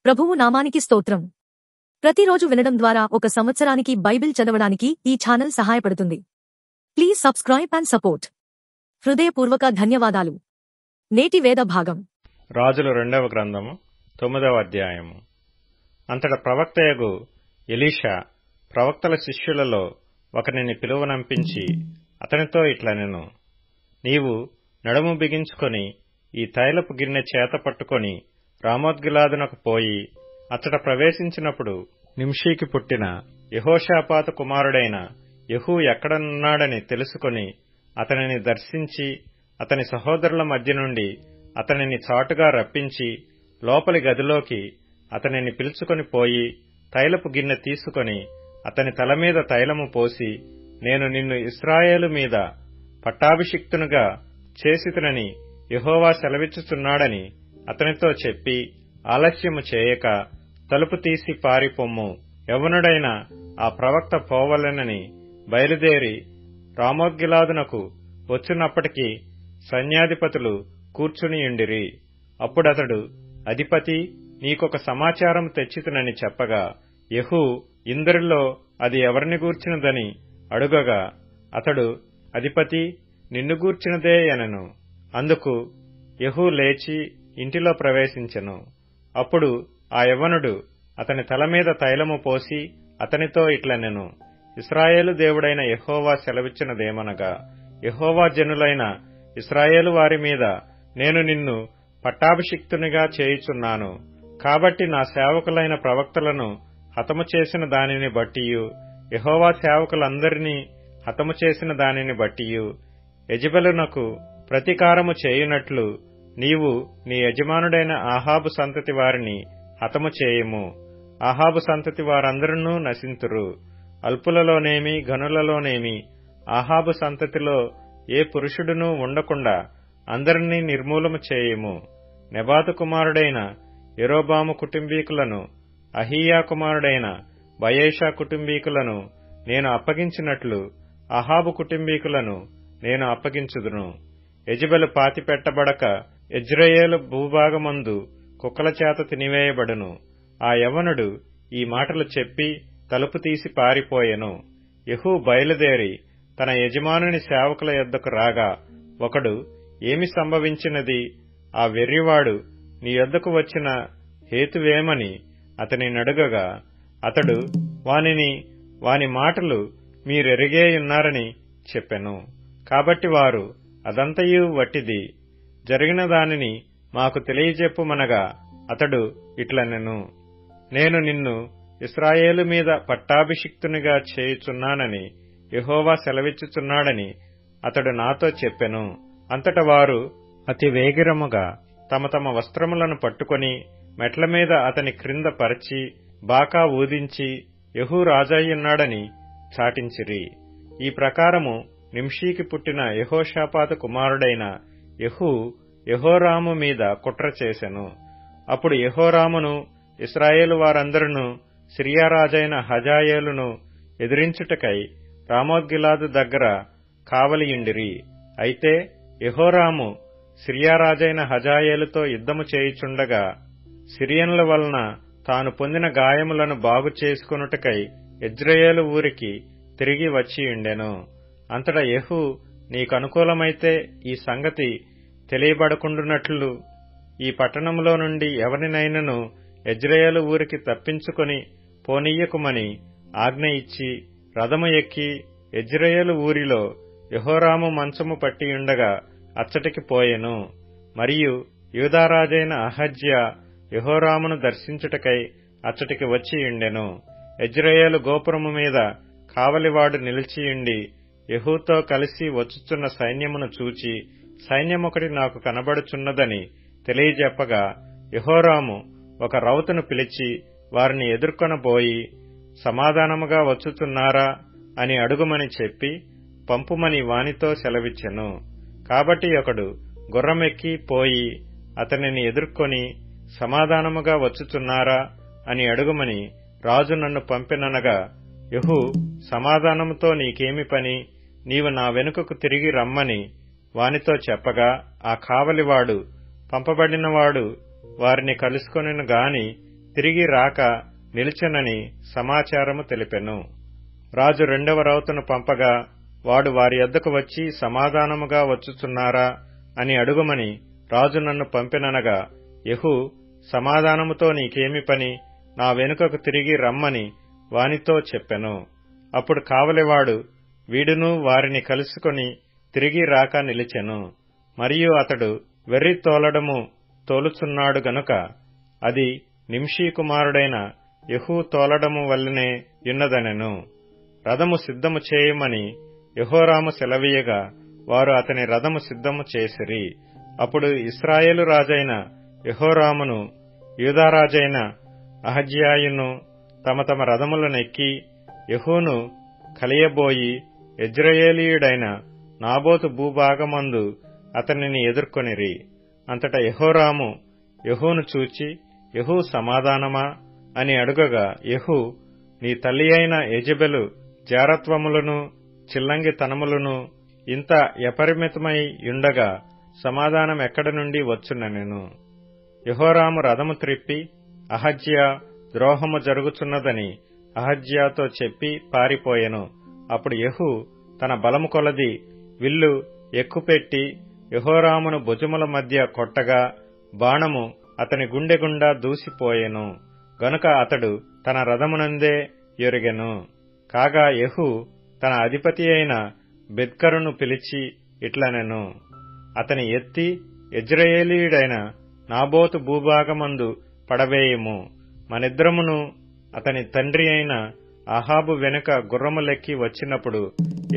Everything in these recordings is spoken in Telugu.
ప్రభువు నామానికి స్తోత్రం. ప్రతిరోజు వినడం ద్వారా ఒక సంవత్సరానికి బైబిల్ చదవడానికి ఈ ఛానల్ సహాయపడుతుంది. Please subscribe and support. హృదయపూర్వక ధన్యవాదాలు. నేటి వేద భాగం రాజుల 2వ గ్రంథము 9వ అధ్యాయము. అంతట ప్రవక్తయగు ఎలీషా ప్రవక్తల శిష్యులలో ఒకరిని పిలువనంపించి అతనితో ఇట్లనెను, నీవు నడుము బిగించుకొని ఈ తైలపు గిన్నె చేత పట్టుకొని రామోత్గిలాదునకు పోయి అతడ ప్రవేశించినప్పుడు నింషీకి పుట్టిన యెహోషాపాతు కుమారుడైన యెహూ ఎక్కడనున్నాడని తెలుసుకొని అతనిని దర్శించి అతని సహోదరుల మధ్య నుండి అతనిని చాటుగా రప్పించి లోపలి గదిలోకి అతనిని పిలుచుకొని పోయి తైలపు గిన్నె తీసుకొని అతని తల మీద తైలము పోసి, నేను నిన్ను ఇశ్రాయేలు మీద పట్టాభిషిక్తునిగా చేసితునని యెహోవా సెలవిచ్చుచున్నాడని అతనితో చెప్పి, ఆలస్యము చేయక తలుపు తీసి పారిపొమ్ము, యవ్వనుడైన ఆ ప్రవక్త పోవలెనని బయలుదేరి రామోత్గిలాదునకు వచ్చినప్పటికీ సైన్యాధిపతులు కూర్చునియుండిరి. అప్పుడతడు, అధిపతి, నీకొక సమాచారం తెచ్చితునని చెప్పగా, యెహూ ఇందరిలో అది ఎవరిని గూర్చినదని అడుగగా, అతడు, అధిపతి, నిన్ను గూర్చినదే అనెను. అందుకు యెహూ లేచి ఇంటిలో ప్రవేశించెను. అప్పుడు ఆ యవ్వనుడు అతని తల మీద తైలము పోసి అతనితో ఇట్లనెను, ఇశ్రాయేలు దేవుడైన యెహోవా సెలవిచ్చినదేమనగా, యెహోవా జనులైన ఇశ్రాయేలు వారి మీద నేను నిన్ను పట్టాభిషిక్తునిగా చేయుచున్నాను. కాబట్టి నా సేవకులైన ప్రవక్తలను హతము చేసిన దానిని బట్టియు, యెహోవా సేవకులందరినీ హతము చేసిన దానిని బట్టియు, యెజెబెలునకు ప్రతీకారము చేయునట్లు నీవు నీ యజమానుడైన ఆహాబు సంతతి వారిని హతము చేయుము. ఆహాబు సంతతి వారందరూ నశింతురు. అల్పులలోనేమి ఘనులలోనేమి ఆహాబు సంతతిలో ఏ పురుషుడునూ ఉండకుండా అందరినీ నిర్మూలము చేయుము. నెబాతు కుమారుడైన యెరోబాము కుటుంబీకులను, అహీయా కుమారుడైన బయేషా కుటుంబీకులను నేను అప్పగించినట్లు అహాబు కుటుంబీకులను నేను అప్పగించుదును. యెజెబెలు పాతిపెట్టబడక యెజ్రెయేలు భూభాగమందు కుక్కల చేత తినివేయబడును. ఆ యవ్వనుడు ఈ మాటలు చెప్పి తలుపు తీసి పారిపోయెను. యెహూ బయలుదేరి తన యజమానుని సేవకుల యొద్దకు రాగా, ఒకడు, ఏమి సంభవించినది? ఆ వెర్రివాడు నీ యొద్దకు వచ్చిన హేతువేమని అతని నడుగగా, అతడు, వాని మాటలు మీరెరిగేయున్నారని చెప్పెను. కాబట్టి వారు, అదంతయు వట్టిది, జరిగిన దానిని మాకు తెలియజెప్పుమనగా, అతడు ఇట్లనెను, నేను నిన్ను ఇశ్రాయేలు మీద పట్టాభిషిక్తునిగా చేయుచున్నానని యెహోవా సెలవిచ్చుచున్నాడని అతడు నాతో చెప్పెను. అంతట వారు అతి వేగిరముగా తమ తమ వస్త్రములను పట్టుకొని మెట్ల మీద అతని క్రింద పరిచి బాకా ఊదించి యెహూ రాజయ్యున్నాడని చాటించిరి. ఈ ప్రకారము నింషీకి పుట్టిన యెహోషాపాతు కుమారుడైన యెహూ యెహోరాము మీద కుట్ర చేసెను. అప్పుడు యెహోరామును ఇశ్రాయేలు వారందరూ సిరియా రాజైన హజాయేలును ఎదిరించుటకై రామోత్గిలాదు దగ్గర కావలియుండిరి. అయితే యెహోరాము సిరియా రాజైన హజాయేలుతో యుద్ధము చేయుచుండగా సిరియన్ల వలన తాను పొందిన గాయములను బాగు చేసుకొనుటకై యెజ్రెయేలు ఊరికి తిరిగి వచ్చియుండెను. అంతటా యెహూ, నీకనుకూలమైతే ఈ సంగతి తెలియబడకుండునట్లు ఈ పట్టణంలో నుండి ఎవరినైనను యెజ్రెయేలు ఊరికి తప్పించుకొని పోనీయకుమని ఆజ్ఞ ఇచ్చి రథము ఎక్కి యెజ్రెయేలు ఊరిలో యెహోరాము మంచము పట్టియుండగా అచ్చటికి పోయెను. మరియు యూదారాజైన అహజ్యా యెహోరామును దర్శించుటకై అచ్చటికి వచ్చియుండెను. యెజ్రెయేలు గోపురము మీద కావలివాడు నిలిచియుండి యెహూతో కలిసి వచ్చుచున్న సైన్యమును చూచి, సైన్యమొకటి నాకు కనబడుచున్నదని తెలియజెప్పగా, యెహోరాము ఒక రౌతును పిలిచి వారిని ఎదుర్కొనబోయి, సమాధానముగా వచ్చుచున్నారా అని అడుగుమని చెప్పి పంపుమని వానితో సెలవిచ్చెను. కాబట్టి ఒకడు గుర్రమెక్కి పోయి అతనిని ఎదుర్కొని, సమాధానముగా వచ్చుచున్నారా అని అడుగుమని రాజు నన్ను పంపిననగా, యెహూ, సమాధానముతో నీకేమి పని? నీవు నా వెనుకకు తిరిగి రమ్మని వానితో చెప్పగా, ఆ కావలివాడు పంపబడినవాడు వారిని కలుసుకొనెను గాని తిరిగి రాక నిలిచెనని సమాచారము తెలిపెను. రాజు రెండవ రౌతును పంపగా వాడు వారి యొద్దకు వచ్చి సమాధానముగా వచ్చుచున్నారా అని అడుగుమని రాజు నన్ను పంపిననగా, యెహూ, సమాధానముతో నీకేమి పని, నా వెనుకకు తిరిగి రమ్మని వానితో చెప్పెను. అప్పుడు కావలివాడు వీడును వారిని కలుసుకొని తిరిగి రాక నిలిచెను. మరియు అతడు వెర్రి తోలడము తోలుచున్నాడు గనుక అది నింషీ కుమారుడైన యెహూ తోలడము వల్లనే యున్నదనెను. రథము సిద్ధము చేయమని యెహోరాము సెలవీయగా వారు అతని రథము సిద్ధము చేసిరి. అప్పుడు ఇశ్రాయేలు రాజైన యెహోరామును యూదారాజైన అహజ్యాయును తమ తమ రథములనెక్కి యెహూను కలియబోయి యెజ్రెయేలీయుడైన నాబోతు భూభాగమందు అతనిని ఎదుర్కొనిరి. అంతటా యెహోరాము యెహూను చూచి, యెహూ సమాధానమా అని అడుగగా, యెహూ, నీ తల్లి అయిన యెజెబెలు జారత్వములను చిల్లంగితనములను ఇంత అపరిమితమై యుండగా సమాధానం ఎక్కడి నుండి వచ్చుననెను. యెహోరాము రథము త్రిప్పి అహజ్యా ద్రోహము జరుగుచున్నదని అహజ్యాతో చెప్పి పారిపోయెను. అప్పుడు యెహూ తన బలము కొలది విల్లు ఎక్కుపెట్టి యెహోరామును భుజముల మధ్య కొట్టగా బాణము అతని గుండె గుండా దూసిపోయెను గనుక అతడు తన రథమునందే యొరిగెను. కాగా యెహూ తన అధిపతి అయిన బెద్కరును పిలిచి ఇట్లనెను, అతని ఎత్తి యెజ్రెయేలీయుడైన నాబోతు భూభాగమందు పడవేయుము. మనిద్దరమును అతని తండ్రి అయిన అహాబు వెనుక గుర్రములెక్కి వచ్చినప్పుడు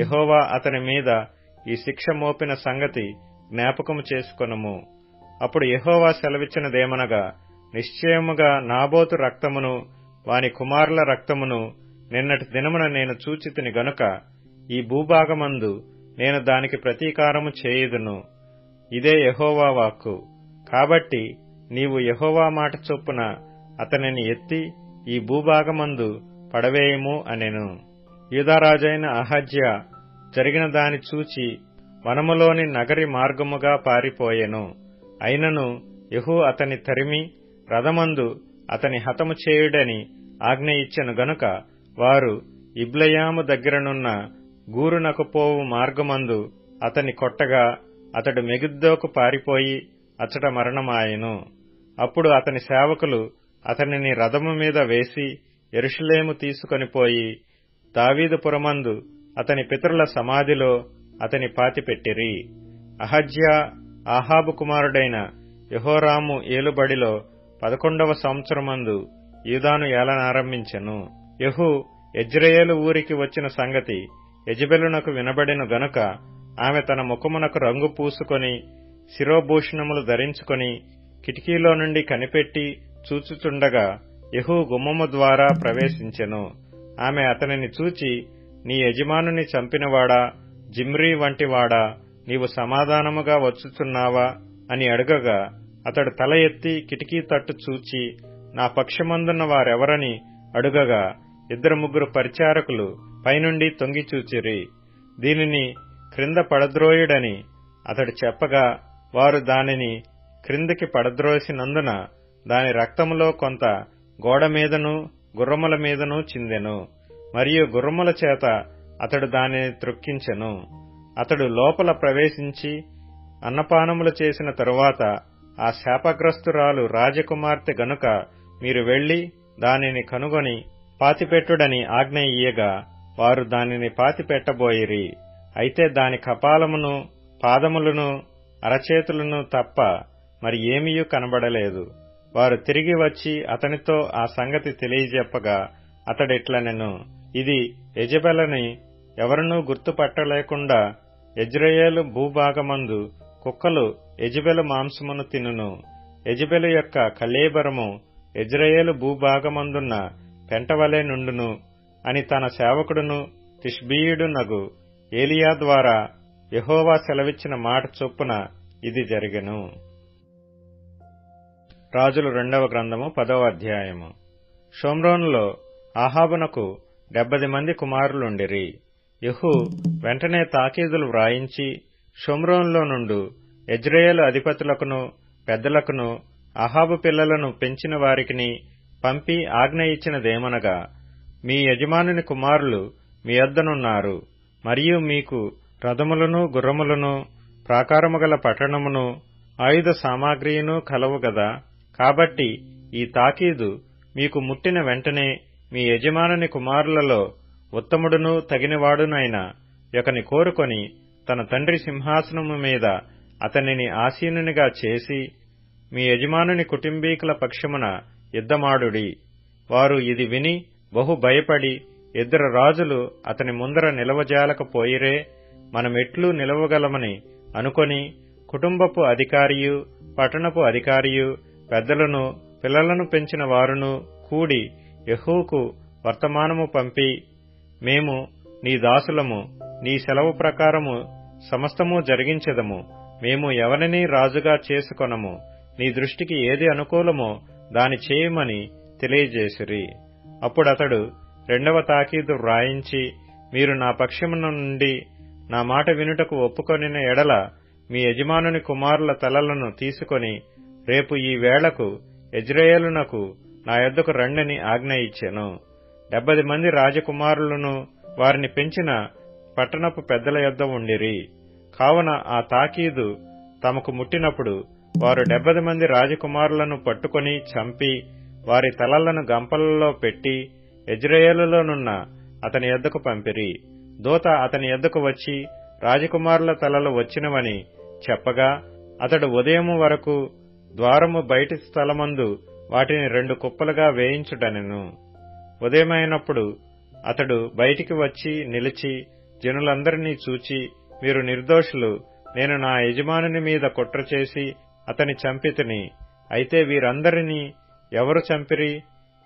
యెహోవా అతని మీద ఈ శిక్ష మోపిన సంగతి జ్ఞాపకము చేసుకొనుము. అప్పుడు యెహోవా సెలవిచ్చినదేమనగా, నిశ్చయముగా నాబోతు రక్తమును వాని కుమారుల రక్తమును నిన్నటి దినమున నేను చూచితిని గనుక ఈ భూభాగమందు నేను దానికి ప్రతీకారము చేయుదును. ఇదే యెహోవా వాక్కు. కాబట్టి నీవు యెహోవా మాట చొప్పున అతనిని ఎత్తి ఈ భూభాగమందు పడవేయుము అనెను. యూదారాజైన అహజ్యా జరిగిన దాని చూచి వనములోని నగరి మార్గముగా పారిపోయెను. అయినను యెహూ అతని తరిమి రథమందు అతని హతము చేయుడని ఆజ్ఞ ఇచ్చెను గనుక వారు ఇబ్లయాము దగ్గరనున్న గూరునకు పోవు మార్గమందు అతని కొట్టగా అతడు మెగిద్దోకు పారిపోయి అచ్చట మరణమాయెను. అప్పుడు అతని సేవకులు అతనిని రథము మీద వేసి యెరూషలేము తీసుకొనిపోయి దావీదుపురమందు అతని పితరుల సమాధిలో అతని పాతిపెట్టిరి. అహజ్యా ఆహాబు కుమారుడైన యెహోరాము ఏలుబడిలో 11వ సంవత్సరమందు యూదాను ఏలనారంభించెను. యెహూ యెజ్రెయేలు ఊరికి వచ్చిన సంగతి యెజెబెలునకు వినబడెను గనుక ఆమె తన ముఖమునకు రంగు పూసుకొని శిరోభూషణములు ధరించుకొని కిటికీలో నుండి కనిపెట్టి చూచుచుండగా యెహూ గుమ్మము ద్వారా ప్రవేశించెను. ఆమె అతనిని చూచి, నీ యజమానుని చంపినవాడా, జిమ్రీ వంటివాడా, నీవు సమాధానముగా వచ్చుచున్నావా అని అడగగా అతడు తల ఎత్తి కిటికీ తట్టు చూచి నా పక్షమందున్న వారెవరని అడుగగా 2-3 పరిచారకులు పైనుండి తొంగిచూచిరి. దీనిని క్రింద పడద్రోయుడని అతడు చెప్పగా వారు దానిని క్రిందికి పడద్రోసినందున దాని రక్తములో కొంత గోడ మీదను గుర్రముల మీదను చిందెను. మరియు గుర్రముల చేత అతడు దానిని త్రొక్కించెను. అతడు లోపల ప్రవేశించి అన్నపానములు చేసిన తరువాత ఆ శాపగ్రస్తురాలు రాజకుమార్తె గనుక మీరు వెళ్లి దానిని కనుగొని పాతిపెట్టుడని ఆజ్ఞ ఇయ్యగా వారు దానిని పాతిపెట్టబోయిరి. అయితే దాని కపాలమును పాదములను అరచేతులను తప్ప మరి ఏమీయూ కనబడలేదు. వారు తిరిగి వచ్చి అతనితో ఆ సంగతి తెలియజెప్పగా అతడిట్లనెను, ఇది యెజెబెలని ఎవరినూ గుర్తుపట్టలేకుండా యెజ్రెయేలు భూభాగమందు కుక్కలు యెజెబెలు మాంసమును తినును. యెజెబెలు యొక్క కళేబరము యెజ్రెయేలు భూభాగమందున్న పెంటవలే నుండును అని తన సేవకుడును తిష్బీయుడునగు ఏలియా ద్వారా యెహోవా సెలవిచ్చిన మాట చొప్పున ఇది జరిగెను. రాజుల 2వ గ్రంథము 10వ అధ్యాయము. షోమ్రోనులో ఆహాబునకు 70 మంది కుమారులుండిరి. యెహూ వెంటనే తాకీదులు వ్రాయించి షోమ్రోనులో నుండు యెజ్రెయేలు అధిపతులకును పెద్దలకును అహాబు పిల్లలను పెంచిన వారికిని పంపి ఆజ్ఞ ఇచ్చినదేమనగా, మీ యజమానుని కుమారులు మీ యొద్దనున్నారు, మరియు మీకు రథములను గుర్రములను ప్రాకారముగల పట్టణమును ఆయుధ సామాగ్రియును కలవు గదా. కాబట్టి ఈ తాకీదు మీకు ముట్టిన వెంటనే మీ యజమానుని కుమారులలో ఉత్తముడును తగినవాడునైన ఒకని కోరుకొని తన తండ్రి సింహాసనము మీద అతనిని ఆసీనునిగా చేసి మీ యజమానుని కుటుంబీకుల పక్షమున యుద్ధమాడుడి. వారు ఇది విని బహు భయపడి, ఇద్దరు రాజులు అతని ముందర నిలవజాలకపోయిరే, మనమెట్లు నిలవగలమని అనుకొని కుటుంబపు అధికారియు పట్టణపు అధికారియు పెద్దలను పిల్లలను పెంచిన వారును కూడి యెహూకు వర్తమానము పంపి, మేము నీ దాసులము, నీ సెలవు ప్రకారము సమస్తము జరిగించెదము, మేము ఎవరినీ రాజుగా చేసుకొనము, నీ దృష్టికి ఏది అనుకూలమో దాని చేయమని తెలియజేసిరి. అప్పుడతడు రెండవ తాకీదు వ్రాయించి, మీరు నా పక్షమున నుండి నా మాట వినుటకు ఒప్పుకొనిన ఎడల మీ యజమానుని కుమారుల తలలను తీసుకొని రేపు ఈ వేళకు యెజ్రెయేలునకు నా యొద్దకు రండని ఆజ్ఞ ఇచ్చెను. 70 మంది రాజకుమారులను వారిని పెంచిన పట్టణపు పెద్దల యొద్ద ఉండిరి. కావున ఆ తాకీదు తమకు ముట్టినప్పుడు వారు 70 మంది రాజకుమారులను పట్టుకొని చంపి వారి తలలను గంపలలో పెట్టి యెజ్రెయేలులోనున్న అతని యొద్దకు పంపిరి. దూత అతని యొద్దకు వచ్చి రాజకుమారుల తలలు వచ్చినవని చెప్పగా, అతడు ఉదయము వరకు ద్వారము బయటి స్థలమందు వాటిని 2 కుప్పలుగా వేయించుటనెను. ఉదయమైనప్పుడు అతడు బయటికి వచ్చి నిలిచి జనులందరినీ చూచి, మీరు నిర్దోషులు, నేను నా యజమానుని మీద కుట్ర చేసి అతని చంపితిని. అయితే వీరందరినీ ఎవరు చంపిరి?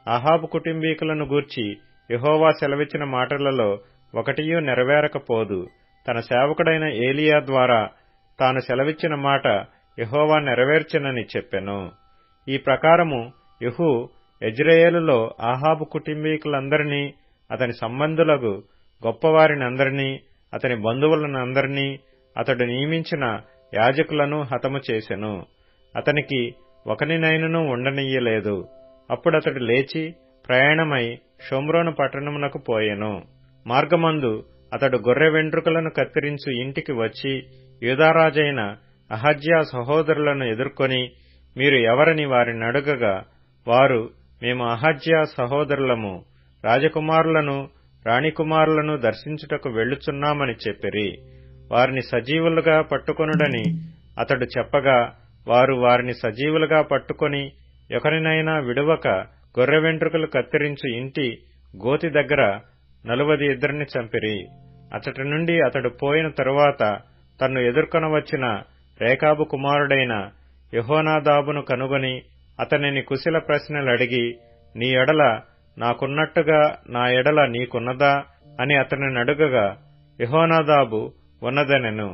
అహాబు కుటుంబీకులను గూర్చి యెహోవా సెలవిచ్చిన మాటలలో ఒకటియూ నెరవేరకపోదు. తన సేవకుడైన ఏలియా ద్వారా తాను సెలవిచ్చిన మాట యెహోవా నెరవేర్చెనని చెప్పెను. ఈ ప్రకారము యెహూ యెజ్రెయేలులో అహాబు కుటుంబీకులందరినీ, అతని సంబంధులకు గొప్పవారినందరినీ, అతని బంధువులనందరినీ, అతడు నియమించిన యాజకులను హతము చేసెను. అతనికి ఒకనినైనను ఉండనియ్యలేదు. అప్పుడతడు లేచి ప్రయాణమై షోమ్రోను పట్టణమునకు పోయెను. మార్గమందు అతడు గొర్రె వెంట్రుకలను కత్తిరించు ఇంటికి వచ్చి యూదారాజైన అహజ్యా సహోదరులను ఎదుర్కొని, మీరు ఎవరని వారిని అడుగగా, వారు, మేము అహజ్యా సహోదరులము, రాజకుమారులను రాణికుమారులను దర్శించుటకు వెళ్ళుచున్నామని చెప్పిరి. వారిని సజీవులుగా పట్టుకొనుడని అతడు చెప్పగా, వారు వారిని సజీవులుగా పట్టుకొని ఒకరినైనా విడువక గొర్రె వెంట్రుకలు కత్తిరించు ఇంటి గోతి దగ్గర 42 చంపిరి. అతడి నుండి అతడు పోయిన తరువాత తన్ను ఎదుర్కొనవచ్చిన రేకాబు కుమారుడైన యెహోనాదాబును కనుగొని అతనిని కుశల ప్రశ్నలడిగి, నీ ఎడల నాకున్నట్టుగా నా ఎడల నీకున్నదా అని అతనిని అడుగగా, యెహోనాదాబు ఉన్నదనెను.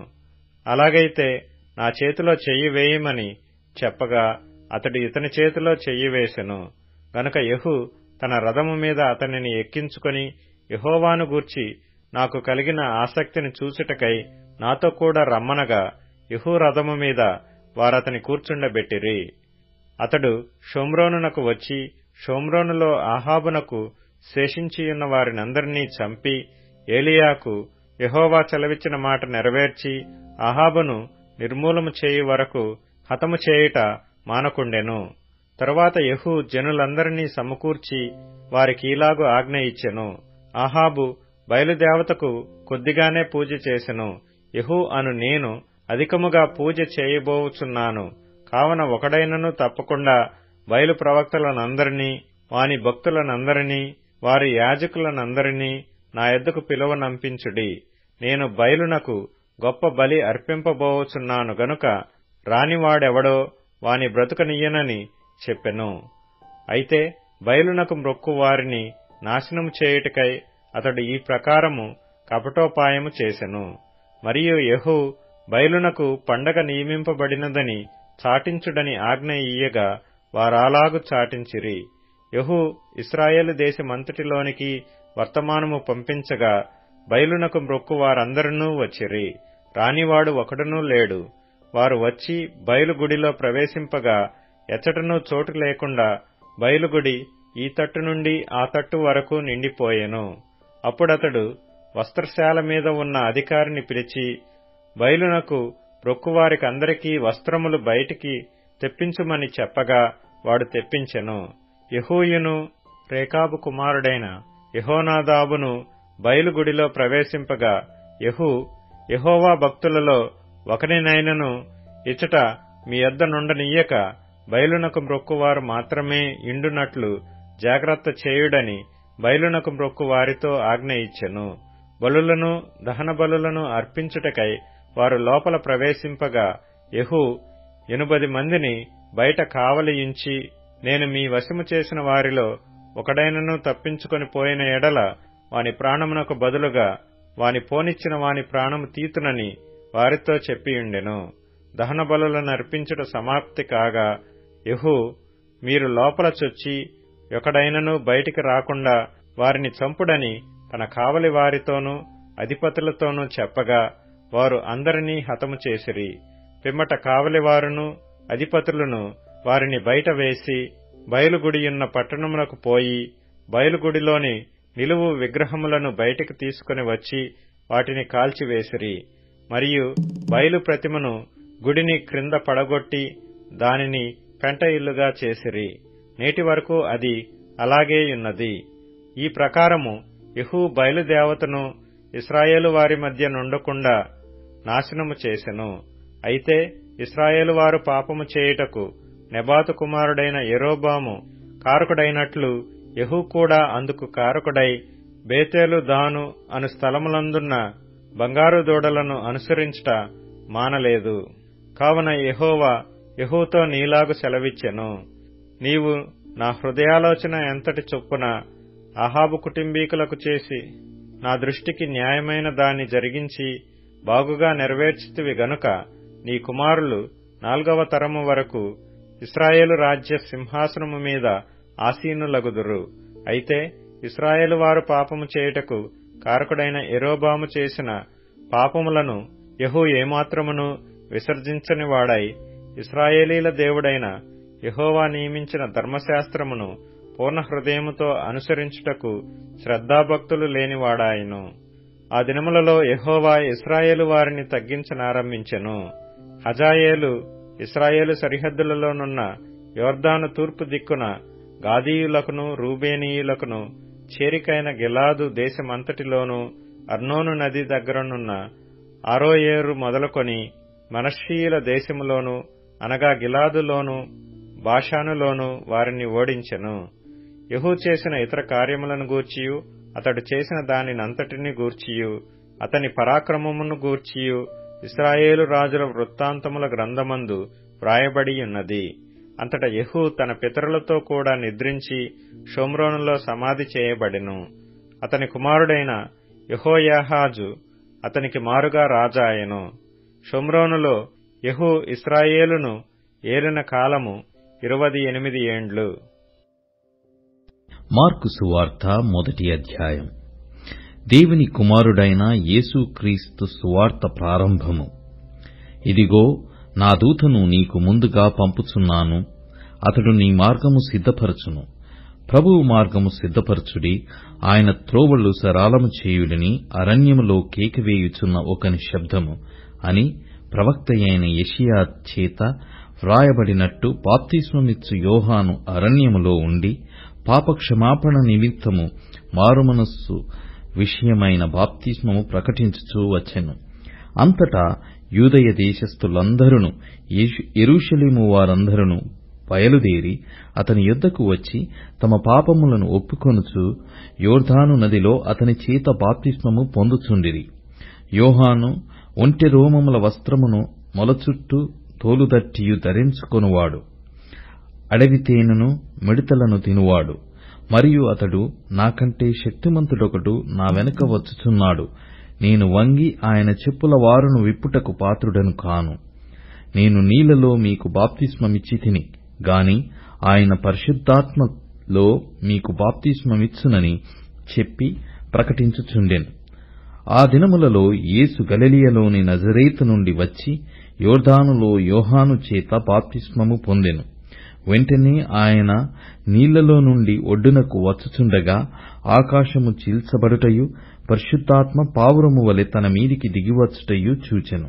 అలాగైతే నా చేతిలో చెయ్యి వేయమని చెప్పగా, అతడు ఇతని చేతిలో చెయ్యి వేసెను. గనుక యెహూ తన రథము మీద అతనిని ఎక్కించుకొని, యెహోవాను గూర్చి నాకు కలిగిన ఆసక్తిని చూచుటకై నాతో కూడా రమ్మనగా, యెహూ రథము మీద వారతని కూర్చుండబెట్టిరి. అతడు షోమ్రోనునకు వచ్చి షోమ్రోనులో అహాబునకు శేషించియున్న వారినందరినీ చంపి ఏలియాకు యెహోవా సెలవిచ్చిన మాట నెరవేర్చి అహాబును నిర్మూలము చేయు వరకు హతము చేయుట మానకుండెను. తరువాత యెహూ జనులందరినీ సమకూర్చి వారికీలాగు ఆజ్ఞ ఇచ్చెను. అహాబు బయలుదేవతకు కొద్దిగానే పూజ చేసెను. యెహూ అను నేను అధికముగా పూజ చేయబోచున్నాను. కావున ఒకడైనను తప్పకుండా బయలు ప్రవక్తలనందరినీ, వాని భక్తులనందరినీ, వారి యాజకులనందరినీ నా యొద్దకు పిలువనంపించుడి. నేను బయలునకు గొప్ప బలి అర్పింపబోచున్నాను గనుక రానివాడెవడో వాని బ్రతుకనియ్యనని చెప్పెను. అయితే బయలునకు మ్రొక్కు వారిని నాశనము చేయుటకై అతడు ఈ ప్రకారము కపటోపాయము చేసెను. మరియు యెహూ బయలునకు పండగ నియమింపబడినదని చాటించుడని ఆజ్ఞ ఇయ్యగా వారాలాగు చాటించిరి. యెహూ ఇశ్రాయేలు దేశమంతటిలోనికి వర్తమానము పంపించగా బయలునకు మ్రొక్కు వారందరూ వచ్చిరి. రానివాడు ఒకడునూ లేడు. వారు వచ్చి బయలుగుడిలో ప్రవేశింపగా ఎచ్చటనూ చోటు లేకుండా బయలుగుడి ఈ తట్టు నుండి ఆ తట్టు వరకు నిండిపోయెను. అప్పుడతడు వస్త్రశాల మీద ఉన్న అధికారిని పిలిచి, బయలునకు మ్రొక్కువారికందరికీ వస్త్రములు బయటికి తెప్పించుమని చెప్పగా వాడు తెప్పించెను. యెహూయును రేకాబు కుమారుడైన యెహోనాదాబును బయలుగుడిలో ప్రవేశింపగా యెహోవా భక్తులలో ఒకనినైనను ఇచ్చట మీ యొద్ద నుండనియ్యక బయలునకు మ్రొక్కువారు మాత్రమే ఇండునట్లు జాగ్రత్త చేయుడని బయలునకు మ్రొక్కువారితో ఆజ్ఞ ఇచ్చెను. బలులను దహన బలులను అర్పించుటకై వారు లోపల ప్రవేశింపగా 80 మందిని బయట కావలియుంచి, నేను మీ వశము చేసిన వారిలో ఒకడైనను తప్పించుకొని పోయిన ఎడల వాని ప్రాణమునకు బదులుగా వాని పోనిచ్చిన వాని ప్రాణము తీతునని వారితో చెప్పియుండెను. దహన బలులను అర్పించుట సమాప్తి కాగా మీరు లోపల చొచ్చి ఒకడైనను బయటికి రాకుండా వారిని చంపుడని తన కావలి వారితోనూ అధిపతులతోనూ చెప్పగా వారు అందరినీ హతము చేసిరి. పిమ్మట కావలివారును అధిపతులను వారిని బయట వేసి బయలుగుడియున్న పట్టణములకు పోయి బయలుగుడిలోని నిలువు విగ్రహములను బయటికి తీసుకుని వచ్చి వాటిని కాల్చివేసిరి. మరియు బయలు ప్రతిమను గుడిని క్రింద పడగొట్టి దానిని పెంట ఇల్లుగా చేసిరి. నేటి వరకు అది అలాగేయున్నది. ఈ ప్రకారము బయలుదేవతను ఇశ్రాయేలు వారి మధ్య నుండకుండా నాశనము చేసెను. అయితే ఇశ్రాయేలు వారు పాపము చేయుటకు నెబాతు కుమారుడైన యెరోబాము కారకుడైనట్లు కూడా అందుకు కారకుడై బేతేలు దాను అను స్థలములందున్న బంగారు దూడలను అనుసరించుట మానలేదు. కావున యెహూతో నీలాగు సెలవిచ్చెను, నీవు నా హృదయాలోచన ఎంతటి చొప్పున అహాబు కుటుంబీకులకు చేసి నా దృష్టికి న్యాయమైన దాన్ని జరిగించి బాగుగా నెరవేర్చితివి గనుక నీ కుమారులు 4వ తరము వరకు ఇశ్రాయేలు రాజ్య సింహాసనము మీద ఆసీనులగుదురు. అయితే ఇశ్రాయేలు వారు పాపము చేయుటకు కారకుడైన యెరోబాము చేసిన పాపములను ఏమాత్రమును విసర్జించని వాడై ఇశ్రాయేలీల దేవుడైన యెహోవా నియమించిన ధర్మశాస్త్రమును పూర్ణ హృదయముతో అనుసరించుటకు శ్రద్ధాభక్తులు లేనివాడాయను. ఆ దినములలో యెహోవా ఇశ్రాయేలు వారిని తగ్గించనారంభించెను. హజాయేలు ఇశ్రాయేలు సరిహద్దులలోనున్న యొర్దాను తూర్పు దిక్కున గాదీయులకును రూబేనీయులకును చేరికైన గిలాదు దేశమంతటిలోనూ అర్నోను నది దగ్గరనున్న అరోయేరు మొదలుకొని మనష్షీయుల దేశములోను అనగా గిలాదులోను బాషానులోను వారిని ఓడించెను. యెహూ చేసిన ఇతర కార్యములను గూర్చియు అతడు చేసిన దానినంతటిని గూర్చియు అతని పరాక్రమమును గూర్చియు ఇశ్రాయేలు రాజుల వృత్తాంతముల గ్రంథమందు వ్రాయబడియున్నది. అంతటా యెహూ తన పితరులతో కూడా నిద్రించి షోమ్రోనులో సమాధి చేయబడెను. అతని కుమారుడైన యెహోయాహాజు అతనికి మారుగా రాజాయెను. షోమ్రోనులో యెహూ ఇశ్రాయేలును ఏలిన కాలము 28 ఏండ్లు. మార్కు సువార్త 1వ అధ్యాయం. దేవుని కుమారుడైన యేసుక్రీస్తు సువార్త ప్రారంభము. ఇదిగో నా దూతను నీకు ముందుగా పంపుచున్నాను, అతడు నీ మార్గము సిద్ధపరచును. ప్రభువు మార్గము సిద్ధపరచుడి, ఆయన త్రోవలు సరాలము చేయుడని అరణ్యములో కేకవేయుచున్న ఒకని శబ్దము అని ప్రవక్తయైన యెషయా చేత వ్రాయబడినట్టు బాప్తిస్మమిచ్చు యోహాను అరణ్యములో ఉండి పాపక్షమాపణ నిమిత్తము మారుమనస్సు విషయమైన బాప్తిస్మము ప్రకటించుచూ వచ్చెను. అంతటా యూదయ దేశస్థులందరును యెరూషలేము వారందరును బయలుదేరి అతని యొద్దకు వచ్చి తమ పాపములను ఒప్పుకొనుచు యొర్దాను నదిలో అతని చేత బాప్తిస్మము పొందుచుండిరి. యోహాను ఒంటె రోమముల వస్త్రమును మొలచుట్టు తోలుదట్టియు ధరించుకొనువాడు, అడవి తేనెను మిడతలను తినువాడు. మరియు అతడు నాకంటే శక్తిమంతుడొకడు నా వెనుక వచ్చుచున్నాడు, నేను వంగి ఆయన చెప్పుల వారును విప్పుటకు పాత్రుడను కాను. నేను నీళ్లలో మీకు బాప్తిస్మమిచ్చితిని గాని ఆయన పరిశుద్ధాత్మలో మీకు బాప్తిస్మమిచ్చునని చెప్పి ప్రకటించుచుండెను. ఆ దినములలో యేసు గలిలయలోని నజరేతు నుండి వచ్చి యొర్దానులో యోహాను చేత బాప్తిస్మము పొందెను. వెంటనే ఆయన నీళ్లలో నుండి ఒడ్డునకు వచ్చుచుండగా ఆకాశము చీల్చబడుటయు పరిశుద్ధాత్మ పావురము వలె తన మీదికి దిగివచ్చుటయు చూచెను.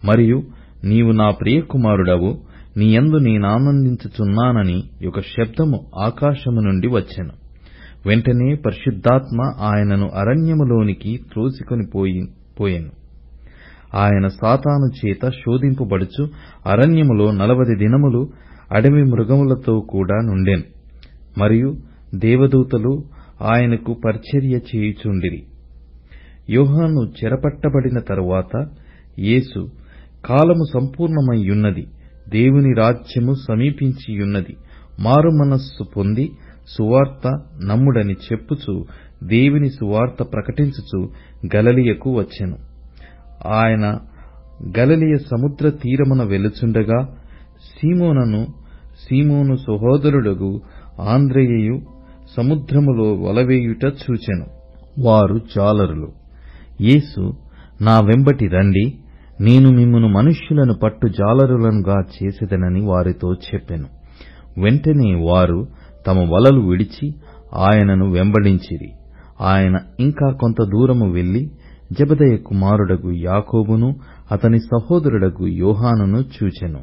మరియు నీవు నా ప్రియకుమారుడవు, నీయందు నేనానందించుచున్నానని ఒక శబ్దము ఆకాశము నుండి వచ్చెను. వెంటనే పరిశుద్ధాత్మ ఆయనను అరణ్యములోనికి త్రోసికొని పోయెను. ఆయన సాతాను చేత శోధింపబడుచు అరణ్యములో 40 దినములు అడవి మృగములతో కూడా నుండెను. మరియు దేవదూతలు ఆయనకు పరిచర్య చేయుచుండిరి. యోహాను చెరపట్టబడిన తరువాత యేసు, కాలము సంపూర్ణమయ్యున్నది, దేవుని రాజ్యము సమీపించియున్నది, మారు మనస్సు పొంది సువార్త నమ్ముడని చెప్పుచు దేవుని సువార్త ప్రకటించుచు గలిలయకు వచ్చెను. ఆయన గలిలయ సముద్ర తీరమున వెలుచుండగా సీమోను సహోదరుడగు ఆంద్రెయయు సముద్రములో వలవేయుట చూచెను. వారు జాలరులు. యేసు, నా వెంబటి రండి, నేను మిమ్మును మనుష్యులను పట్టు జాలరులనుగా చేసెదనని వారితో చెప్పెను. వెంటనే వారు తమ వలలు విడిచి ఆయనను వెంబడించిరి. ఆయన ఇంకా కొంత దూరము వెళ్లి జెబెదయి కుమారుడగు యాకోబును అతని సహోదరుడగు యోహానును చూచెను.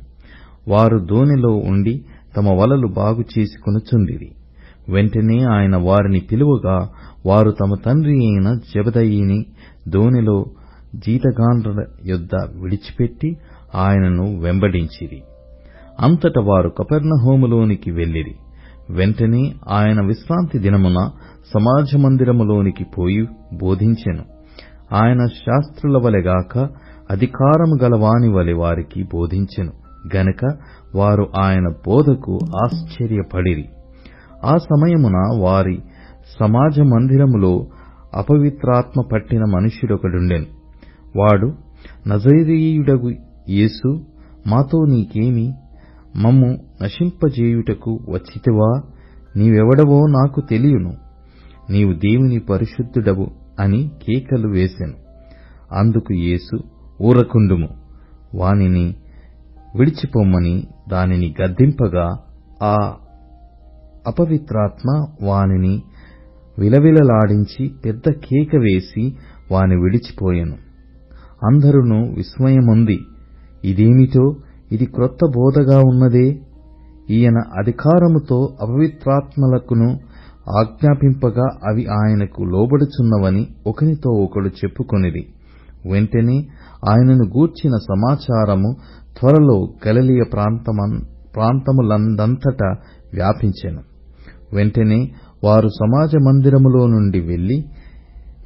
వారు దోణిలో ఉండి తమ వలలు బాగు చేసుకొనుచుండిరి. వెంటనే ఆయన వారిని పిలువగా వారు తమ తండ్రి అయిన జెబెదయిని దోణిలో జీతగాండ్ర యొద్ద విడిచిపెట్టి ఆయనను వెంబడించిరి. అంతట వారు కపెర్నహూములోనికి వెళ్ళిరి. వెంటనే ఆయన విశ్రాంతి దినమున సమాజ మందిరములోనికి పోయి బోధించెను. ఆయన శాస్త్రుల వలెగాక అధికారము గలవాని వలె వారికి బోధించెను గనుక వారు ఆయన బోధకు ఆశ్చర్యపడిరి. ఆ సమయమున వారి సమాజ మందిరములో అపవిత్రాత్మ పట్టిన మనుష్యుడొకడుండెను. వాడు, నజరేయుడగు యేసు, మాతో నీకేమి? మమ్ము నశింపజేయుటకు వచ్చితివా? నీవెవడవో నాకు తెలియను. నీవు దేవుని పరిశుద్ధుడవు అని కేకలు వేసెను. అందుకు యేసు, ఊరకుండుము, వానిని విడిచిపొమ్మని దానిని గద్దింపగా ఆ అపవిత్రాత్మ వానిని విలవిలలాడించి పెద్ద కేక వేసి వాని విడిచిపోయెను. అందరును విస్మయముంది, ఇదేమిటో, ఇది క్రొత్త బోధగా ఉన్నదే, ఈయన అధికారముతో అపవిత్రాత్మలకును ఆజ్ఞాపింపగా అవి ఆయనకు లోబడుచున్నవని ఒకనితో ఒకడు చెప్పుకొనిరి. వెంటనే ఆయనను గూర్చిన సమాచారము త్వరలో గలిలయ ప్రాంతములందంతటా వ్యాపించెను. వెంటనే వారు సమాజ మందిరములో నుండి వెళ్లి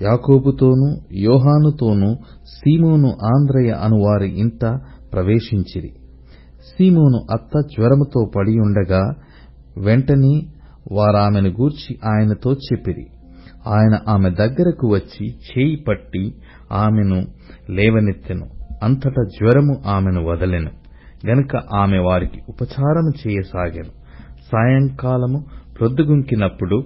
యాకోబుతోనూ యోహానుతోనూ సీమోను ఆంద్రెయ అనువారి ఇంట ప్రవేశించిరి. సీమోను అత్త జ్వరముతో పడియుండగా వెంటనే వారామెను గూర్చి ఆయనతో చెప్పిరి. ఆయన ఆమె దగ్గరకు వచ్చి చేయి పట్టి ఆమెను లేవనెత్తెను. అంతటా జ్వరము ఆమెను వదలెను గనుక ఆమె వారికి ఉపచారము చేయసాగెను. సాయంకాలము ప్రొద్దుగుంకినప్పుడు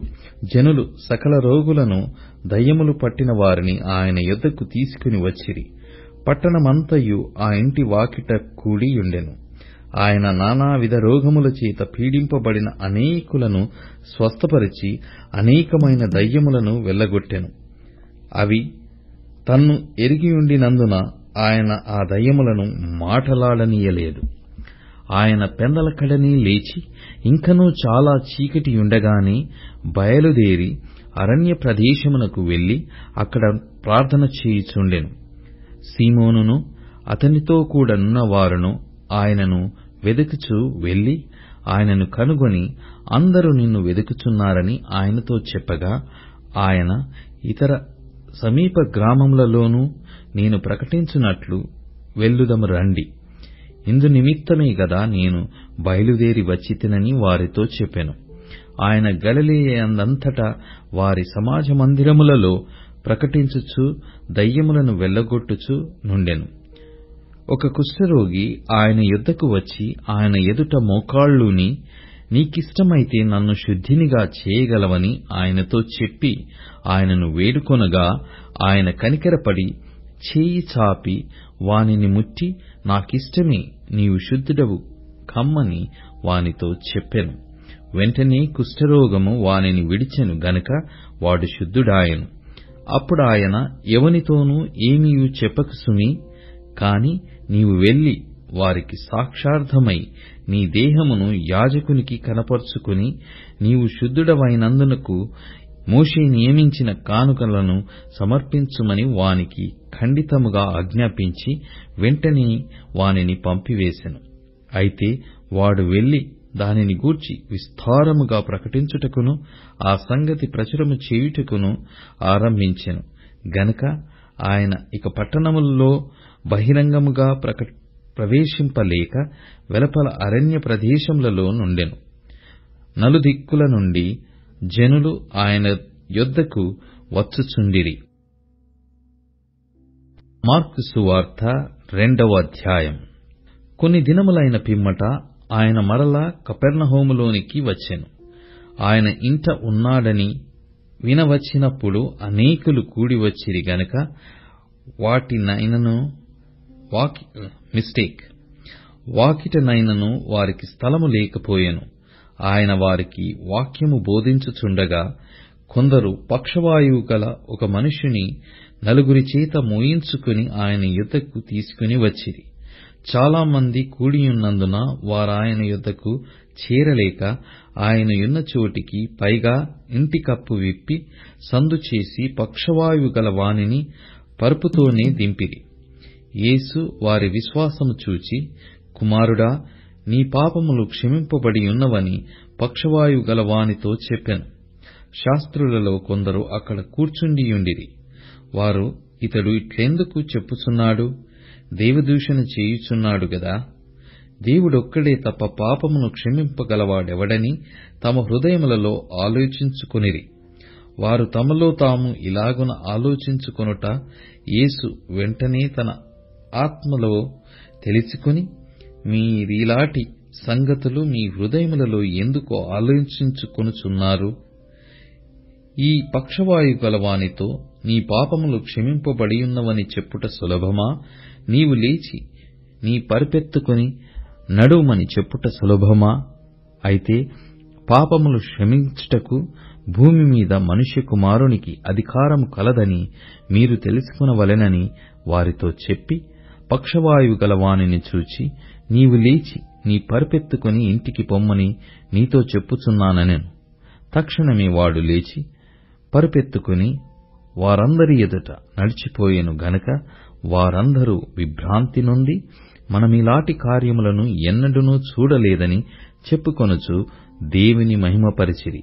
జనులు సకల రోగులను, దయ్యములు పట్టిన వారిని ఆయన యొద్దకు తీసుకుని వచ్చిరి. పట్టణమంతయు ఆ ఇంటి వాకిట కూడియుండెను. ఆయన నానావిధ రోగముల చేత పీడింపబడిన అనేకులను స్వస్థపరిచి అనేకమైన దయ్యములను వెళ్లగొట్టెను. అవి తన్ను ఎరిగియుండినందున ఆయన ఆ దయ్యములను మాటలాడనీయలేదు. ఆయన పెందలకడనే లేచి ఇంకనూ చాలా చీకటియుండగానే బయలుదేరి అరణ్య ప్రదేశమునకు వెళ్లి అక్కడ ప్రార్థన చేయుచుండెను. సీమోనును అతనితో కూడనున్న వారును ఆయనను వెదుకుచూ వెళ్లి ఆయనను కనుగొని, అందరూ నిన్ను వెదుకుచున్నారని ఆయనతో చెప్పగా ఆయన, ఇతర సమీప గ్రామములలోనూ నేను ప్రకటించున్నట్లు వెళ్ళుదము రండి. ఇందు నిమిత్తమే గదా నేను బయలుదేరి వచ్చితినని వారితో చెప్పెను. ఆయన గలిలయయందంతటా వారి సమాజ మందిరములలో ప్రకటించుచు దయ్యములను వెళ్లగొట్టుచు నుండెను. ఒక కుష్ఠరోగి ఆయన యొద్దకు వచ్చి ఆయన ఎదుట మోకాళ్ళూని, నీకిష్టమైతే నన్ను శుద్ధినిగా చేయగలవని ఆయనతో చెప్పి ఆయనను వేడుకొనగా ఆయన కనికరపడి చేయి చాపి వానిని ముట్టి, నాకిష్టమే, నీవు శుద్ధుడవు కమ్మని వానితో చెప్పెను. వెంటనే కుష్ఠరోగము వానిని విడిచెను గనుక వాడు శుద్ధుడాయెను. అప్పుడాయన ఎవనితోనూ ఏమీయూ చెప్పకు సుమీ, కాని నీవు వెళ్లి వారికి సాక్షార్థమై నీ దేహమును యాజకునికి కనపరుచుకుని నీవు శుద్ధుడవైనందునకు మోషే నియమించిన కానుకలను సమర్పించుమని వానికి ఖండితముగా ఆజ్ఞాపించి వెంటనే వానిని పంపివేశెను. అయితే వాడు వెళ్లి దానిని గూర్చి విస్తారముగా ప్రకటించుటకును ఆ సంగతి ప్రచురము చేయుటకును ఆరంభించెను గనుక ఆయన ఇక పట్టణములలో బహిరంగముగా ప్రవేశింపలేక వెలుపల అరణ్య ప్రదేశములలో నుండెను. నలుదిక్కుల నుండి జనులు ఆయన యొద్దకు వచ్చుచుండిరి. మార్కు సువార్త 2వ అధ్యాయం. కొన్ని దినములైన పిమ్మట ఆయన మరల కపెర్నహూములోనికి వచ్చెను. ఆయన ఇంట ఉన్నాడని వినవచ్చినప్పుడు అనేకులు కూడివచ్చిరి గనుక వాకిటనైనను వారికి స్థలము లేకపోయెను. ఆయన వారికి వాక్యము బోధించుచుండగా కొందరు పక్షవాయువు గల ఒక మనుష్యుని 9 చేత మోయించుకుని ఆయన యొద్దకు తీసుకుని వచ్చిరి. చాలా మంది కూడియున్నందున వారాయన యొద్దకు చేరలేక ఆయన యున్న చోటికి పైగా ఇంటి కప్పు విప్పి సందు చేసి పక్షవాయువు గల వానిని పరుపుతోనే దింపిరి. యేసు వారి విశ్వాసము చూచి, కుమారుడా, నీ పాపములు క్షమింపబడి ఉన్నవని పక్షవాయువు గల వానితో చెప్పెను. శాస్త్రులలో కొందరు అక్కడ కూర్చుండియుండిరి. వారు, ఇతడు ఇట్లెందుకు చెప్పుచున్నాడు? దేవదూషణ చేయుచున్నాడు గదా. దేవుడొక్కడే తప్ప పాపమును క్షమింపగలవాడెవడని తమ హృదయములలో ఆలోచించుకొనిరి. వారు తమలో తాము ఇలాగున ఆలోచించుకొనుట యేసు వెంటనే తన ఆత్మలో తెలుసుకుని, మీరీలాటి సంగతులు మీ హృదయములలో ఎందుకు ఆలోచించుకొనుచున్నారు? ఈ పక్షవాయు గలవానితో నీ పాపములు క్షమింపబడియున్నవని చెప్పుట సులభమా? నీవు లేచి నీ పరిపెత్తుకుని నడుమని చెప్పుట సులభమా? అయితే పాపములు క్షమించుటకు భూమి మీద మనుష్య కుమారునికి అధికారము కలదని మీరు తెలుసుకొనవలెనని వారితో చెప్పి, పక్షవాయువు గల వానిని చూచి, నీవు లేచి నీ పరిపెత్తుకుని ఇంటికి పొమ్మని నీతో చెప్పుచున్నానెను. తక్షణమే వాడు లేచి పరిపెత్తుకుని వారందరి ఎదుట నడిచిపోయెను గనుక వారందరూ విభ్రాంతి నొంది, మనమిలాటి కార్యములను ఎన్నడూనూ చూడలేదని చెప్పుకొనుచు దేవుని మహిమపరిచిరి.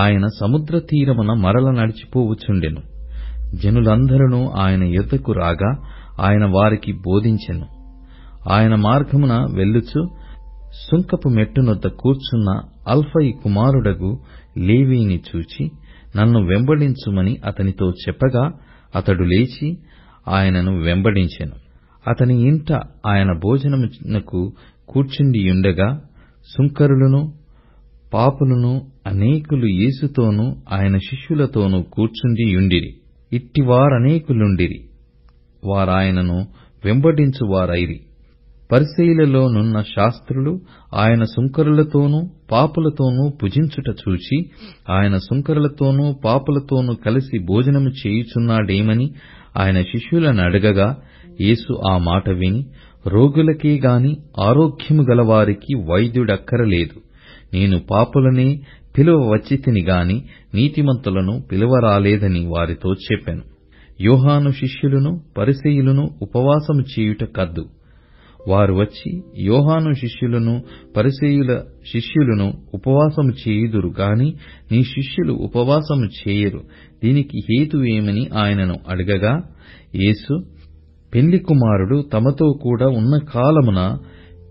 ఆయన సముద్ర తీరమున మరల నడిచిపోవుచుండెను. జనులందరూ ఆయన యొద్దకు రాగా ఆయన వారికి బోధించెను. ఆయన మార్గమున వెళ్ళుచు సుంకపు మెట్టునొద్ద కూర్చున్న అల్ఫయి కుమారుడగు లేవీని చూచి, నన్ను వెంబడించుమని అతనితో చెప్పగా అతడు లేచి ఆయనను వెంబడించెను. అతని ఇంట ఆయన భోజనమునకు కూర్చుండియుండగా సుంకరులను పాపులను అనేకులు యేసుతోనూ ఆయన శిష్యులతోనూ కూర్చుండియుండిరి. ఇట్టివారనేకులుండిరి. వారాయనను వెంబడించువారైరి. పరిసయ్యులలో నున్న శాస్త్రులు ఆయన సుంకరులతోనూ పాపులతోనూ భుజించుట చూచి, ఆయన సుంకరులతోనూ పాపులతోనూ కలిసి భోజనము చేయుచున్నాడేమని ఆయన శిష్యులను అడగగా, యేసు ఆ మాట విని, రోగులకే గాని ఆరోగ్యము గలవారికి వైద్యుడక్కరలేదు. నేను పాపులనే పిలువ వచ్చితిని గాని నీతిమంతులను పిలువరాలేదని వారితో చెప్పెను. యోహాను శిష్యులను పరిసయ్యులను ఉపవాసము చేయుట కద్దు. వారు వచ్చి యోహాను శిష్యులను పరిసయ్యుల శిష్యులను ఉపవాసము చేయుదురు గాని నీ శిష్యులు ఉపవాసము చేయరు. దీనికి హేతువేమని ఆయనను అడగగా, యేసు, పెండ్లి కుమారుడు తమతో కూడా ఉన్న కాలమున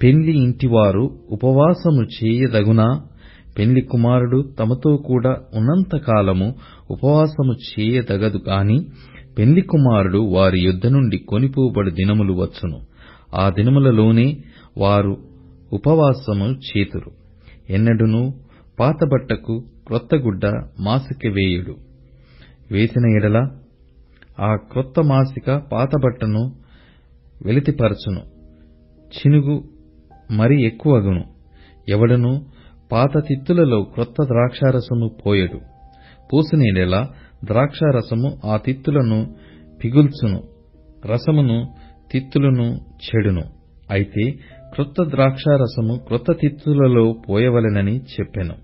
పెండ్లి ఇంటివారు ఉపవాసము చేయదగునా? పెండ్లి కుమారుడు తమతో కూడా ఉన్నంత కాలము ఉపవాసము చేయదగదు గాని పెండ్లి కుమారుడు వారి యొద్ద నుండి కొనిపోబడు దినములు వచ్చును. ఆ దినములలోనే వారు ఉపవాసము చేతురు. ఎన్నడూనూ పాతబట్టకు క్రొత్త గుడ్డ మాసిక వేయుడు. వేసిన ఎడల ఆ క్రొత్త మాసిక పాతబట్టను వెలితిపరచును, చినుగు మరి ఎక్కువగును. ఎవడనూ పాత తిత్తులలో క్రొత్త ద్రాక్షారసము పోయడు. పోసినయెడల ద్రాక్షారసము ఆ తిత్తులను పిగుల్చును, రసమును తిత్తులను చెడును. అయితే క్రొత్త ద్రాక్షారసము క్రొత్త తిత్తులలో పోయవలెనని చెప్పెను.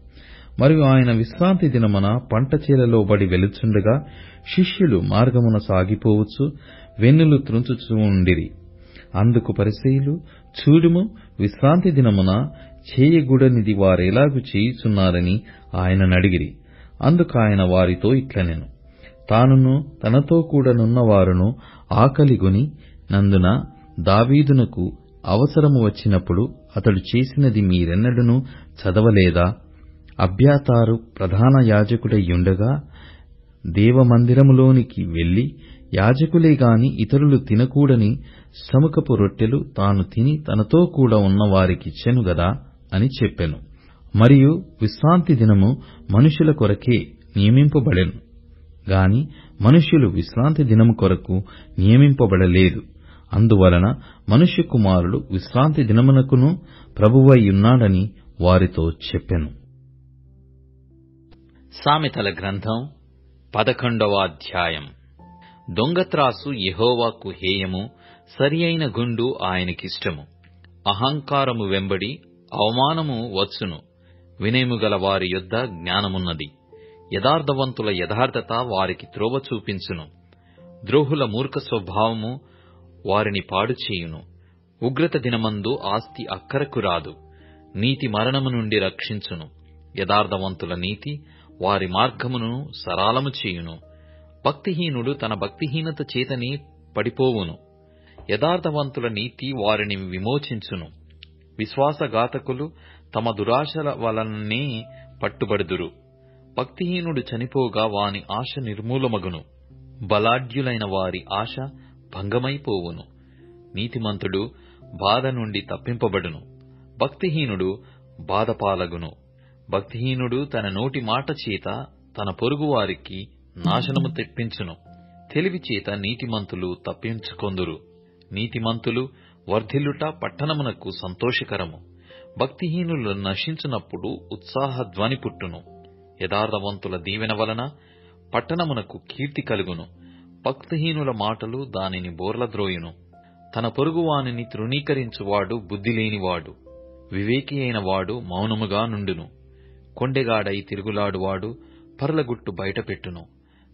మరియు ఆయన విశ్రాంతి దినమున పంట చేలలో బడి వెలుచుండగా శిష్యులు మార్గమున సాగిపోవచ్చు వెన్నులు త్రుంచుచూ ఉండిరి. అందుకు పరిసయ్యులు, చూడుము, విశ్రాంతి దినమున చేయగూడనిది వారెలాగు చేయుచున్నారని ఆయననడిగిరి. అందుకు ఆయన వారితో ఇట్లనెను, తానును తనతో కూడనున్నవారును ఆకలిగొని నందున దావీదునకు అవసరము వచ్చినప్పుడు అతడు చేసినది మీరెన్నడూనూ చదవలేదా? అబ్యాతారు ప్రధాన యాజకుడయ్యుండగా దేవమందిరములోనికి వెళ్లి యాజకులే గాని ఇతరులు తినకూడని సముఖపు రొట్టెలు తాను తిని తనతో కూడా ఉన్నవారికిచ్చెను గదా అని చెప్పెను. మరియు విశ్రాంతి దినము మనుషుల కొరకే నియమింపబడెను గాని మనుష్యులు విశ్రాంతి దినము కొరకు నియమింపబడలేదు. అందువలన మనుష్య కుమారుడు విశ్రాంతి దినమునకును ప్రభువయ్యున్నాడని వారితో చెప్పెను. సామెతల గ్రంథం 11వ అధ్యాయం. దొంగత్రాసు యెహోవాకు హేయము, సరియైన గుండు ఆయనకిష్టము. అహంకారము వెంబడి అవమానము వచ్చును. వినయము గల వారి యొద్ద జ్ఞానమున్నది. యథార్థవంతుల యథార్థత వారికి త్రోవ చూపించును. ద్రోహుల మూర్ఖ స్వభావము వారిని పాడుచేయును. ఉగ్రత దినమందు ఆస్తి అక్కరకు రాదు. నీతి మరణము నుండి రక్షించును. యథార్థవంతుల నీతి వారి మార్గమును సరాలము చేయును. భక్తిహీనుడు తన భక్తిహీనత చేతనే పడిపోవును. యథార్థవంతుల నీతి వారిని విమోచించును. విశ్వాసఘాతకులు తమ దురాశల వలననే పట్టుబడుదురు. భక్తిహీనుడు చనిపోగా వాని ఆశ నిర్మూలమగును. బలాఢ్యులైన వారి ఆశ భంగమైపోవును. నీతిమంతుడు బాధ నుండి తప్పింపబడును. భక్తిహీనుడు బాధపాలగును. భక్తిహీనుడు తన నోటి మాట చేత తన పొరుగువారికి నాశనము తెప్పించును. తెలివి చేత నీతిమంతులు తప్పించుకొందురు. నీతిమంతులు వర్ధిల్లుట పట్టణమునకు సంతోషకరము. భక్తిహీనులు నశించునప్పుడు ఉత్సాహధ్వని పుట్టును. యథార్థవంతుల దీవెన వలన పట్టణమునకు కీర్తి కలుగును. భక్తిహీనుల మాటలు దానిని బోర్లద్రోయును. తన పొరుగువానిని తృణీకరించువాడు బుద్ధిలేనివాడు. వివేకి అయిన వాడు మౌనముగా నుండును. కొండెగాడై తిరుగులాడువాడు పర్లగుట్టు బయటపెట్టును.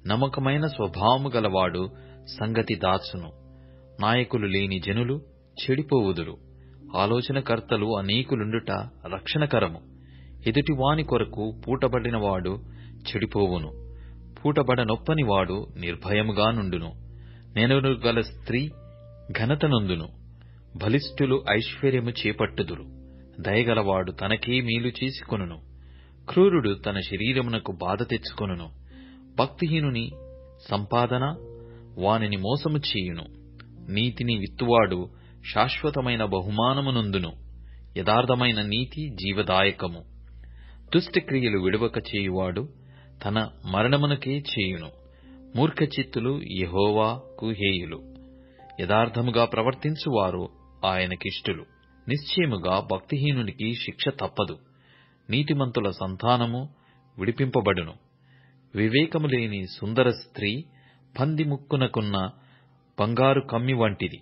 నమ్మకమైన స్వభావము గలవాడు సంగతి దాచును. నాయకులు లేని జనులు చెడిపోవుదురు. ఆలోచనకర్తలు అనేకులుండుట రక్షణకరము. ఎదుటివాని కొరకు పూటబడినవాడు చెడిపోవును. పూటబడనొప్పనివాడు నిర్భయముగా నుండును. నెనరుగల స్త్రీ ఘనతనొందును. బలిష్ఠులు ఐశ్వర్యము చేపట్టుదురు. దయగలవాడు తనకే మేలు చేసుకొనును. క్రూరుడు తన శరీరమునకు బాధ తెచ్చుకొనును. భక్తిహీనుని సంపాదన వానిని మోసము చేయును. నీతిని విత్తువాడు శాశ్వతమైన బహుమానమునొందును. యథార్థమైన నీతి జీవదాయకము. దుష్టక్రియలు విడువక చేయువాడు తన మరణమునకే చేయును. మూర్ఖచిత్తులు యెహోవాకు హేయులు. యథార్థముగా ప్రవర్తించువారు ఆయనకిష్టులు. నిశ్చయముగా భక్తిహీనునికి శిక్ష తప్పదు. నీతిమంతుల సంతానము విడిపింపబడును. వివేకము లేని సుందర స్త్రీ పంది ముక్కునకున్న బంగారు కమ్మి వంటిది.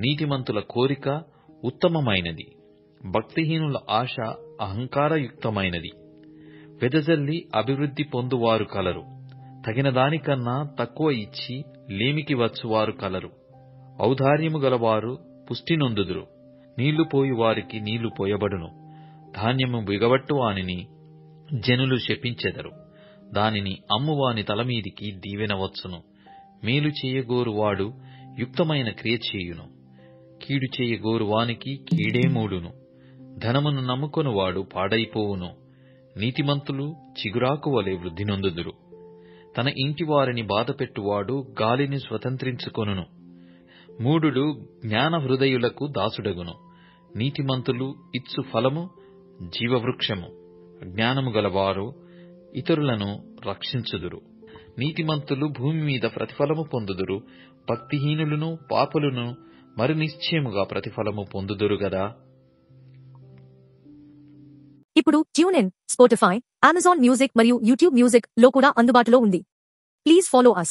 నీతిమంతుల కోరిక ఉత్తమమైనది. భక్తిహీనుల ఆశ అహంకారయుక్తమైనది. వెదజల్లి అభివృద్ధి పొందువారు కలరు. తగిన దానికన్నా తక్కువ ఇచ్చి లేమికి వచ్చువారు కలరు. ఔదార్యము గలవారు పుష్టి నొందుదురు. నీళ్లు పోయి వారికి నీళ్లు పోయబడును. ధాన్యము బిగబట్టు వానిని జనులు శపించెదరు. దానిని అమ్మువాని తలమీదికి దీవెన వచ్చును. మేలు చేయగోరువాడు యుక్తమైన క్రియ చేయును. కీడు చేయగోరువానికి కీడే మూడును. ధనమును నమ్ముకొనువాడు పాడైపోవును. నీతిమంతులు చిగురాకు వలె వృద్ధి నొందుదురు. తన ఇంటి వారిని బాధపెట్టువాడు గాలిని స్వతంత్రించుకొనును. మూఢుడు జ్ఞాన హృదయులకు దాసుడగును. నీతిమంతులు ఇచ్చు ఫలము జీవవృక్షము. జ్ఞానము గలవారు ఇతరులను రక్షించుదురు. నీతిమంతులు భూమి మీద ప్రతిఫలము పొందుదురు. భక్తిహీనులను పాపులను మరి నిశ్చయముగా ప్రతిఫలము పొందుదురు గదా. ఇప్పుడు tune in, Spotify, Amazon music మరియు యూట్యూబ్ మ్యూజిక్ లో కూడా అందుబాటులో ఉంది. Please follow us.